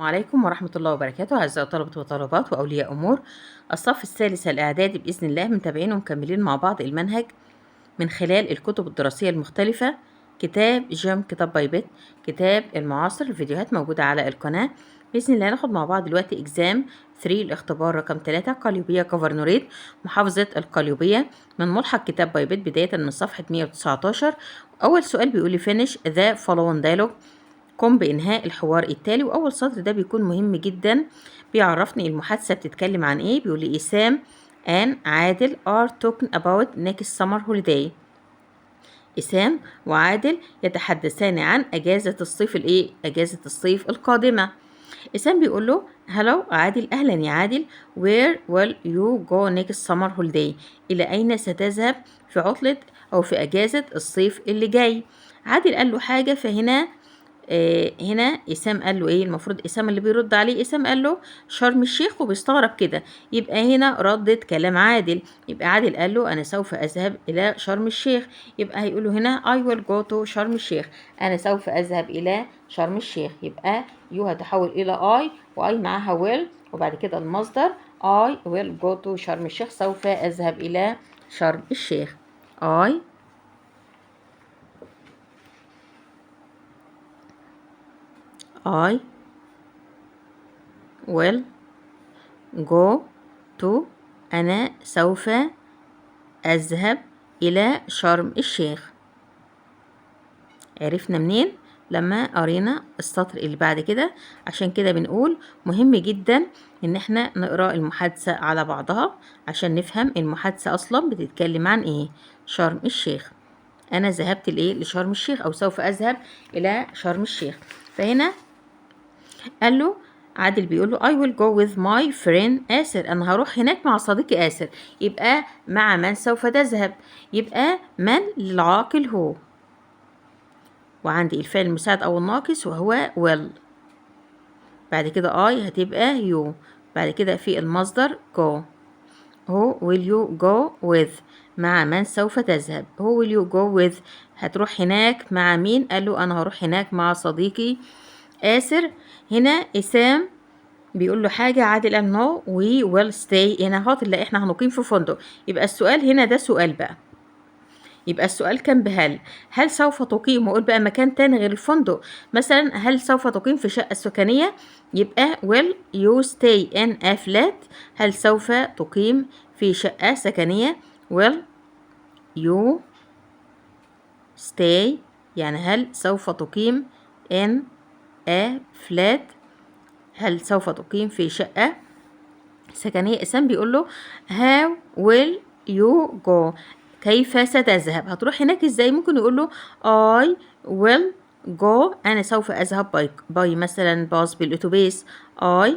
عليكم ورحمة الله وبركاته. أعزائي طلبة وطالبات وأولياء أمور الصف الثالث الإعدادي بإذن الله، متابعين ومكملين مع بعض المنهج من خلال الكتب الدراسية المختلفة. كتاب جيم، كتاب بايبت، كتاب المعاصر. الفيديوهات موجودة على القناة. بإذن الله ناخد مع بعض دلوقتي إكزام 3، الاختبار رقم 3، قليوبية كفرنوريت، محافظة القليوبية، من ملحق كتاب بايبت بداية من صفحة 119. أول سؤال بيقول لي finish the following dialogue، قم بإنهاء الحوار التالي. وأول سطر ده بيكون مهم جدا، بيعرفني المحادثة بتتكلم عن إيه. بيقول لي إسام and عادل are talking about next summer holiday. إسام وعادل يتحدثان عن أجازة الصيف أجازة الصيف القادمة. إسام بيقول له هلو عادل، أهلا يا عادل. where will you go next summer holiday؟ إلى أين ستذهب في عطلة أو في أجازة الصيف اللي جاي؟ عادل قال له حاجة، فهنا هنا إسام قال له إيه؟ المفروض إسام اللي بيرد عليه. إسام قال له شرم الشيخ، وبيستغرب كده. يبقى هنا ردت كلام عادل. يبقى عادل قال له أنا سوف أذهب إلى شرم الشيخ. يبقى هيقول له هنا I will go to شرم الشيخ، أنا سوف أذهب إلى شرم الشيخ. يبقى يو هتحول إلى I، وأي معاها will، وبعد كده المصدر I will go to شرم الشيخ، سوف أذهب إلى شرم الشيخ. I will go to، أنا سوف أذهب إلى شرم الشيخ. عرفنا منين؟ لما قرينا السطر اللي بعد كده. عشان كده بنقول مهم جدا إن احنا نقرأ المحادثة على بعضها عشان نفهم المحادثة أصلا بتتكلم عن إيه. شرم الشيخ، أنا ذهبت لشرم الشيخ، أو سوف أذهب إلى شرم الشيخ. فهنا قال له عادل بيقول له I will go with my friend آسر، أنا هروح هناك مع صديقي آسر. يبقى مع من سوف تذهب؟ يبقى من للعاقل هو، وعندي الفعل المساعد أو الناقص وهو will. بعد كده I هتبقى you. بعد كده في المصدر go. who will you go with؟ مع من سوف تذهب. who will you go with؟ هتروح هناك مع مين؟ قال له أنا هروح هناك مع صديقي آسر. هنا إسام بيقول له حاجة، عادل قال no we will stay in a hotel، لا احنا هنقيم في فندق. يبقى السؤال هنا ده سؤال بقى، يبقى السؤال كان بهل. هل سوف تقيم، وقول بقى مكان تاني غير الفندق. مثلا هل سوف تقيم في شقة سكنية؟ يبقى will you stay in a flat؟ هل سوف تقيم في شقة سكنية؟ will you stay، يعني هل سوف تقيم in a flat؟ هل سوف تقيم في شقة سكنية. إسام بيقول له how will you go؟ كيف ستذهب؟ هتروح هناك ازاي؟ ممكن يقول له I will go، أنا سوف أذهب باي مثلا باص، بالأتوبيس. I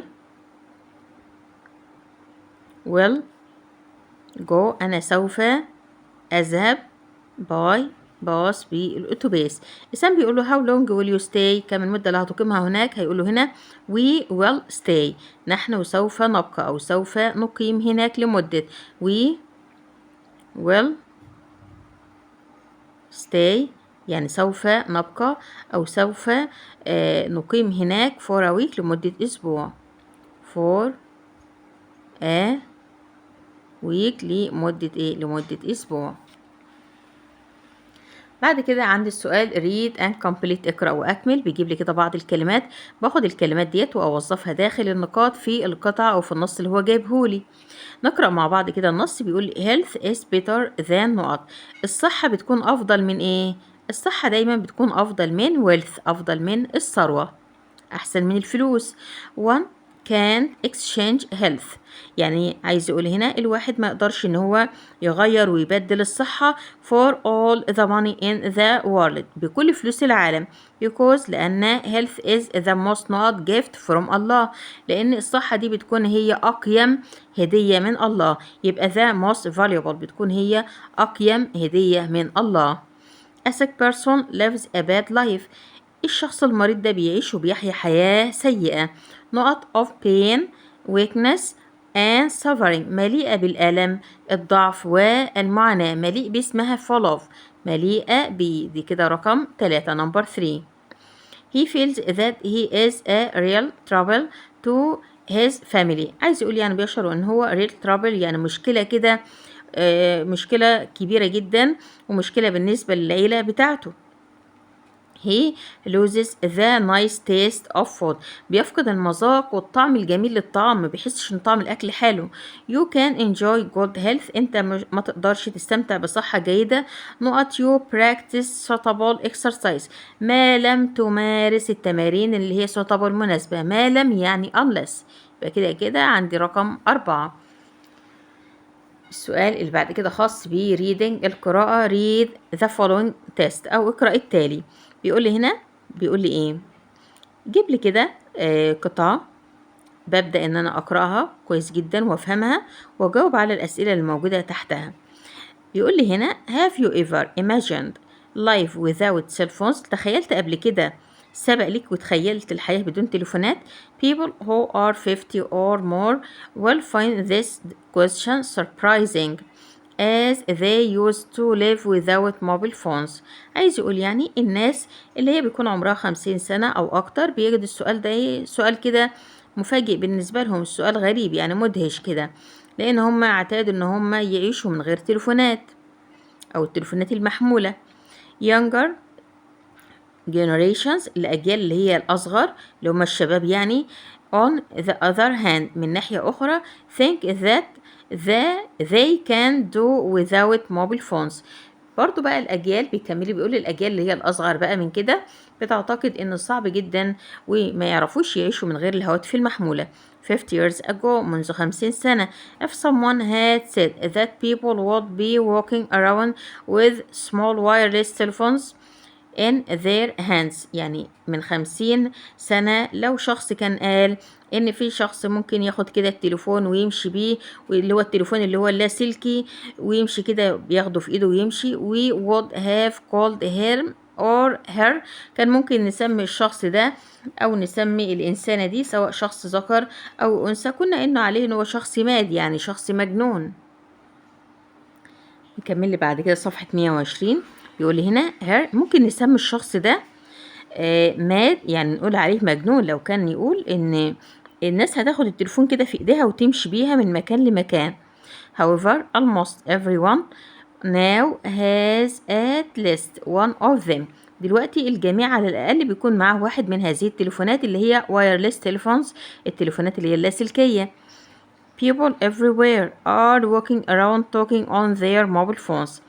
will go، أنا سوف أذهب باي باص بالأتوبيس. إسام بيقول له how long will you stay؟ كم المدة اللي هتقيمها هناك؟ هيقول له هنا we will stay، نحن سوف نبقى أو سوف نقيم هناك لمدة. we will stay يعني سوف نبقى أو سوف نقيم هناك for a week لمدة أسبوع. for a week لمدة أسبوع. بعد كده عندي السؤال read and complete، اقرأ وأكمل. بيجيب لي كده بعض الكلمات، باخد الكلمات ديت وأوظفها داخل النقاط في القطع أو في النص اللي هو جايبهولي. نقرأ مع بعض كده النص. بيقول لي health is better than نقط، الصحة بتكون أفضل من إيه؟ الصحة دايما بتكون أفضل من wealth، أفضل من الثروة، أحسن من الفلوس. one can't exchange health، يعني عايز يقول هنا الواحد ما يقدرش ان هو يغير ويبدل الصحة for all the money in the world، بكل فلوس العالم. because لأن health is the most not gift from Allah، لأن الصحة دي بتكون هي أقيم هدية من الله. يبقى the most valuable بتكون هي أقيم هدية من الله. a sick person lives a bad life، الشخص المريض ده بيعيش وبيحيا حياة سيئة. نقط of pain weakness and suffering، مليئة بالألم، الضعف والمعاناة، مليء باسمها full of، مليئة دي كده رقم 3 number 3. he feels that he is a real trouble to his family. عايز يقول يعني بيشعر ان هو real trouble يعني مشكلة كده، مشكلة كبيرة جدا ومشكلة بالنسبة للعيلة بتاعته. He loses the nice taste of food. بيفقد المذاق والطعم الجميل للطعام، ما بيحسش ان طعم الاكل حلو. You can enjoy good health. انت ما تقدرش تستمتع بصحة جيدة. نقط you practice suitable exercise. ما لم تمارس التمارين اللي هي suitable مناسبة. ما لم يعني unless. يبقى كده كده عندي رقم 4. السؤال اللي بعد كده خاص ب reading القراءة. read the following test أو اقرأ التالي. بيقول لي هنا، بيقول لي إيه؟ جيب لي كده قطعة ببدأ إن أنا أقرأها كويس جدا وأفهمها وأجاوب على الأسئلة الموجودة تحتها. بيقول لي هنا have you ever imagined life without cell phones؟ تخيلت قبل كده سبق ليك وتخيلت الحياة بدون تليفونات؟ People who are 50 or more will find this question surprising as they used to live without mobile phones. عايز يقول يعني الناس اللي هي بيكون عمرها 50 سنة أو أكتر بيجد السؤال ده إيه؟ سؤال كده مفاجئ بالنسبة لهم، السؤال غريب يعني مدهش كده، لأن هم اعتادوا إن هم يعيشوا من غير تليفونات أو التليفونات المحمولة. younger generations الأجيال اللي هي الأصغر اللي هم الشباب يعني. on the other hand من ناحية أخرى think that they can do without mobile phones. برضو بقى الأجيال بيكملي بيقول الأجيال اللي هي الأصغر بقى من كده بتعتقد إن صعب جدا وما يعرفوش يعيشوا من غير الهواتف المحمولة. 50 years ago منذ 50 سنة if someone had said that people would be walking around with small wireless telephones in their hands يعني من 50 سنة لو شخص كان قال إن في شخص ممكن ياخد كده التليفون ويمشي بيه، واللي هو التليفون اللي هو اللاسلكي ويمشي كده بياخده في إيده ويمشي، we would have called him or her. كان ممكن نسمي الشخص ده أو نسمي الإنسانة دي سواء شخص ذكر أو أنثى كنا إنه عليه إن هو شخص ماد يعني شخص مجنون. نكمل لي بعد كده صفحة 120. بيقول لي هنا her ممكن نسمي الشخص ده ماد يعني نقول عليه مجنون لو كان يقول إن الناس هتاخد التليفون كده في إيديها وتمشي بيها من مكان لمكان. However almost everyone now has at least one of them. دلوقتي الجميع على الأقل بيكون معاه واحد من هذه التليفونات اللي هي wireless telephones التليفونات اللي هي اللاسلكية. People everywhere are walking around talking on their mobile phones.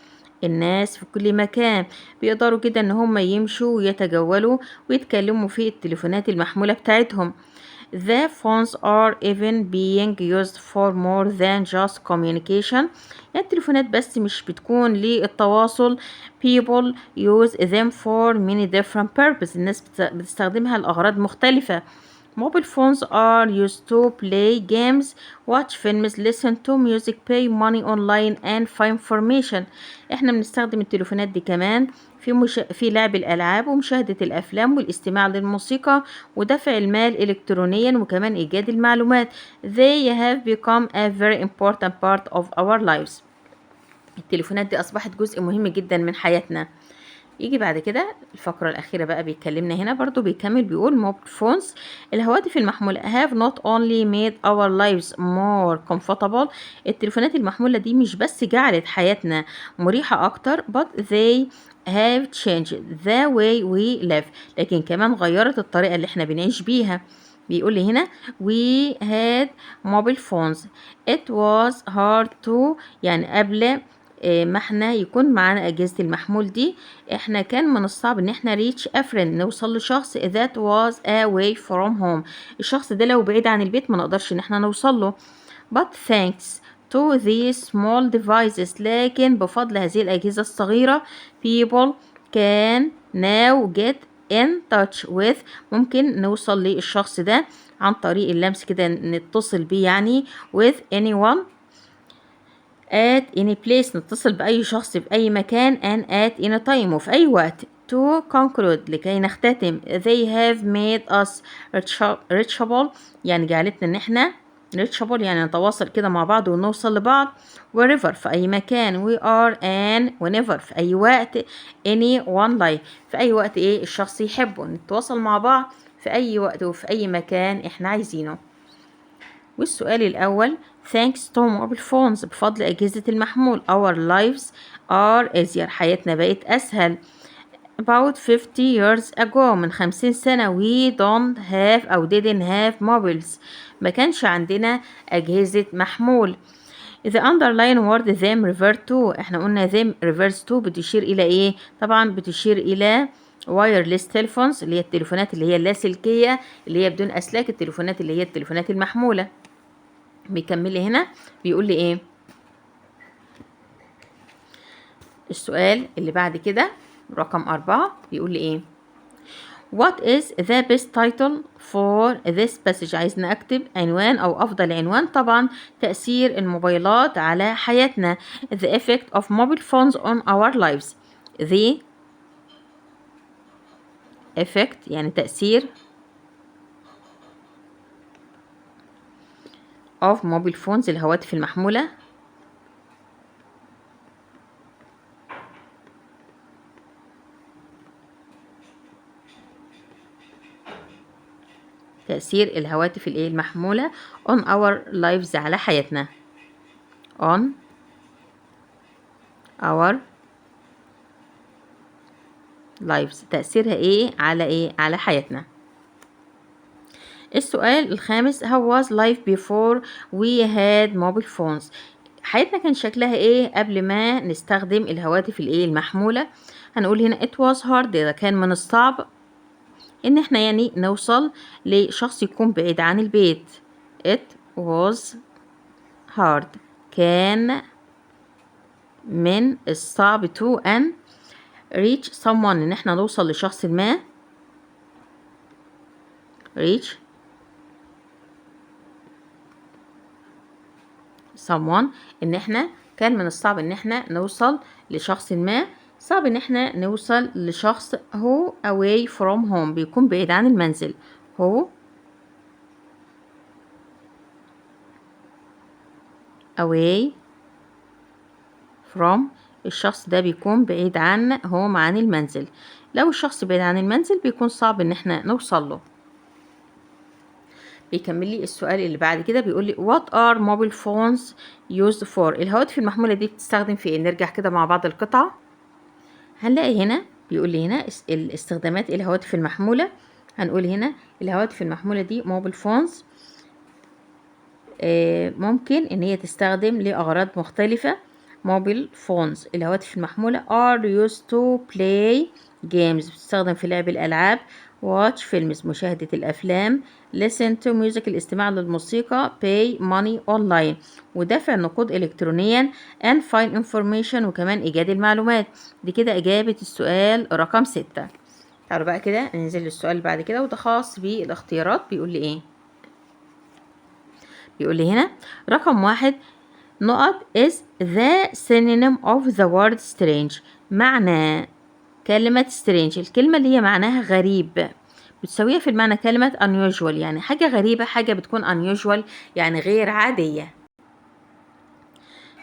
الناس في كل مكان بيقدروا كده ان هم يمشوا ويتجولوا ويتكلموا في التليفونات المحمولة بتاعتهم. The phones are even being used for more than just communication. يعني التليفونات بس مش بتكون للتواصل. People use them for many different purposes. الناس بتستخدمها لأغراض مختلفة. Mobile phones are used to play games, watch films, listen to music, pay money online and find information. احنا بنستخدم التليفونات دي كمان في لعب الألعاب ومشاهدة الأفلام والاستماع للموسيقى ودفع المال إلكترونيا وكمان إيجاد المعلومات. They have become a very important part of our lives. التليفونات دي أصبحت جزء مهم جدا من حياتنا. يجي بعد كده الفقرة الأخيرة بقى بيتكلمنا هنا برضو بيكمل بيقول mobile phones الهواتف المحمولة have not only made our lives more comfortable. التليفونات المحمولة دي مش بس جعلت حياتنا مريحة أكتر but they have changed the way we live. لكن كمان غيرت الطريقة اللي احنا بنعيش بيها. بيقول لي هنا we had mobile phones it was hard to يعني قبل ما احنا يكون معانا أجهزة المحمول دي احنا كان من الصعب ان احنا reach a friend نوصل لشخص that was away from home. الشخص ده لو بعيد عن البيت ما نقدرش ان احنا نوصل له. But thanks to these small devices لكن بفضل هذه الأجهزة الصغيرة people can now get in touch with ممكن نوصل للشخص ده عن طريق اللمس كده نتصل بيه يعني with anyone at any place نتصل بأي شخص في أي مكان and at any time وفي أي وقت. To conclude لكي نختتم they have made us reachable يعني جعلتنا إن احنا reachable يعني نتواصل كده مع بعض ونوصل لبعض. wherever في أي مكان. we are and whenever في أي وقت. anyone like في أي وقت إيه الشخص يحبه نتواصل مع بعض في أي وقت وفي أي مكان إحنا عايزينه. والسؤال الأول thanks to mobile phones بفضل أجهزة المحمول our lives are easier حياتنا بقت أسهل. about 50 years ago من 50 سنة we don't have أو didn't have mobiles ما كانش عندنا أجهزة محمول. the underline word them refer to احنا قلنا them refers to بتشير إلى إيه؟ طبعا بتشير إلى wireless telephones اللي هي التليفونات اللي هي اللاسلكية اللي هي بدون أسلاك التليفونات اللي هي التليفونات المحمولة. بيكمل لي هنا بيقول لي إيه السؤال اللي بعد كده رقم 4 بيقول لي إيه What is the best title for this passage عايزنا أكتب عنوان أو أفضل عنوان. طبعا تأثير الموبايلات على حياتنا the effect of mobile phones on our lives the effect يعني تأثير of mobile phones الهواتف المحمولة تأثير الهواتف المحمولة on our lives على حياتنا on our lives تأثيرها على حياتنا. السؤال الخامس how was life before we had mobile phones حياتنا كان شكلها قبل ما نستخدم الهواتف المحمولة. هنقول هنا it was hard ده كان من الصعب ان احنا يعني نوصل لشخص يكون بعيد عن البيت. it was hard كان من الصعب to and reach someone ان احنا نوصل لشخص ما reach someone ان احنا كان من الصعب ان احنا نوصل لشخص ما. صعب ان احنا نوصل لشخص who away from home بيكون بعيد عن المنزل who away from الشخص ده بيكون بعيد عن home عن المنزل. لو الشخص بعيد عن المنزل بيكون صعب ان احنا نوصل له. بيكمل لي السؤال اللي بعد كده بيقول لي what are mobile phones used for الهواتف المحمولة دي بتستخدم في ايه. نرجع كده مع بعض القطعة هنلاقي هنا بيقول لي هنا الاستخدامات الهواتف المحمولة. هنقول هنا الهواتف المحمولة دي mobile phones ممكن ان هي تستخدم لأغراض مختلفة. mobile phones الهواتف المحمولة are used to play games بتستخدم في لعب الألعاب watch films مشاهدة الأفلام listen to music الاستماع للموسيقى pay money online ودفع النقود إلكترونيا and find information وكمان إيجاد المعلومات. دي كده إجابة السؤال رقم 6. تعالوا بقى كده ننزل للسؤال اللي بعد كده وده خاص بالاختيارات. بيقول لي إيه بيقول لي هنا رقم 1 نقط is the synonym of the word strange معنى كلمة strange الكلمة اللي هي معناها غريب بتساويها في المعنى كلمة unusual يعني حاجة غريبة حاجة بتكون unusual يعني غير عادية.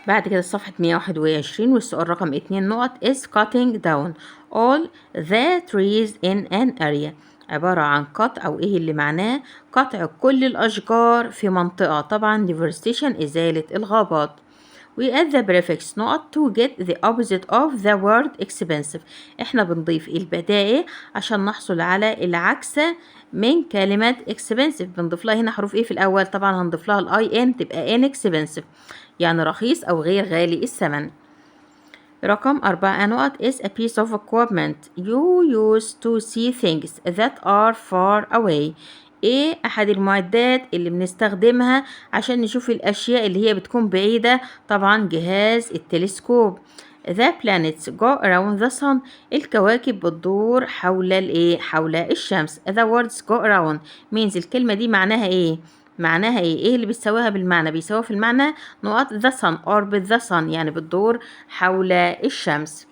بعد كده صفحة 121 والسؤال رقم 2 نقط is cutting down all the trees in an area عبارة عن قطع أو إيه اللي معناه قطع كل الأشجار في منطقة. طبعا deforestation إزالة الغابات. we add the prefix نقط to get the opposite of the word expensive احنا بنضيف البدائل عشان نحصل على العكس من كلمة expensive. بنضيف لها هنا حروف ايه في الأول. طبعا هنضيف لها الاي ان تبقى inexpensive يعني رخيص أو غير غالي الثمن. رقم 4 نقط is a piece of equipment you use to see things that are far away ايه احد المعدات اللي بنستخدمها عشان نشوف الاشياء اللي هي بتكون بعيدة. طبعا جهاز التلسكوب. the planets go around the sun الكواكب بتدور حول الشمس. the words go around means الكلمة دي معناها ايه ايه اللي بيساويها بالمعنى بيساويها في المعنى نقط the sun orbit the sun يعني بتدور حول الشمس.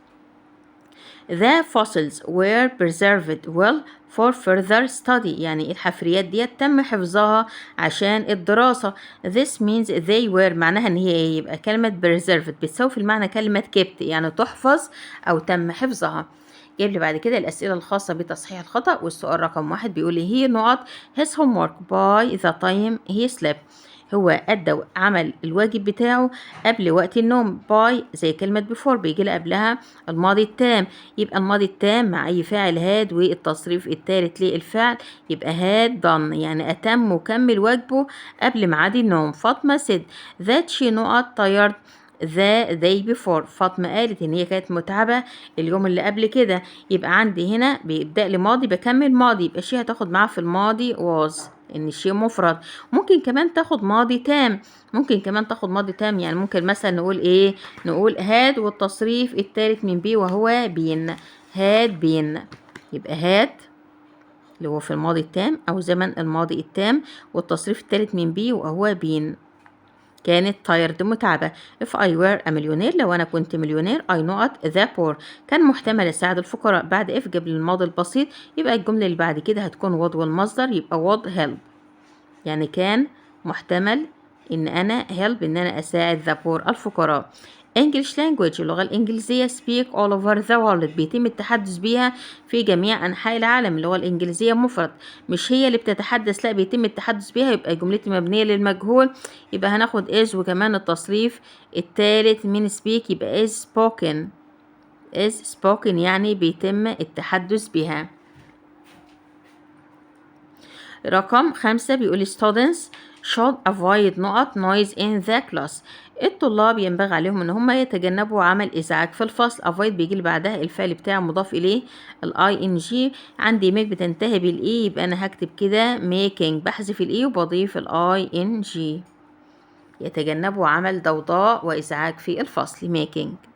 The fossils were preserved well for further study، يعني الحفريات ديت تم حفظها عشان الدراسة. this means they were معناها ان هي ايه؟ يبقى كلمة preserved بتساوي في المعنى كلمة kept، يعني تحفظ او تم حفظها. جايب لي بعد كده الأسئلة الخاصة بتصحيح الخطأ، والسؤال رقم 1 بيقول لي he نقط his homework by the time he slept، هو أدى عمل الواجب بتاعه قبل وقت النوم. باي زي كلمة before بيجي لها قبلها الماضي التام، يبقى الماضي التام مع أي فاعل هاد، والتصريف الثالث للفعل يبقى هاد done، يعني أتم وكمل واجبه قبل ميعاد النوم. فاطمة said that she نقط tired the day before، فاطمة قالت إن هي كانت متعبة اليوم اللي قبل كده. يبقى عندي هنا بيبدأ لي ماضي بكمل ماضي، يبقى شي هتاخد معاه في الماضي was، إن الشيء مفرد. ممكن كمان تاخد ماضي تام، يعني ممكن مثلا نقول إيه؟ نقول had والتصريف التالت من بي وهو بين، had been، يبقى had اللي هو في الماضي التام أو زمن الماضي التام، والتصريف التالت من بي وهو بين. كانت tired متعبة. if I were a millionaire لو أنا كنت مليونير I نقط the poor، كان محتمل أساعد الفقراء. بعد if قبل الماضي البسيط يبقى الجملة اللي بعد كده هتكون would والمصدر يبقى would help، يعني كان محتمل إن أنا help إن أنا أساعد the poor الفقراء. English language اللغة الإنجليزية speak all over the world بيتم التحدث بيها في جميع أنحاء العالم. اللغة الإنجليزية مفرد، مش هي اللي بتتحدث، لا بيتم التحدث بيها، يبقى جملتي مبنية للمجهول، يبقى هناخد is وكمان التصريف التالت من speak يبقى is spoken يعني بيتم التحدث بها. رقم 5 بيقول students should avoid نقط noise in the class، الطلاب ينبغي عليهم ان هم يتجنبوا عمل ازعاج في الفصل. avoid بيجي بعدها الفعل بتاعه مضاف اليه ing، عندي make بتنتهي بالاي يبقى انا هكتب كده making، بحذف الاي وبضيف ing، يتجنبوا عمل ضوضاء وازعاج في الفصل making.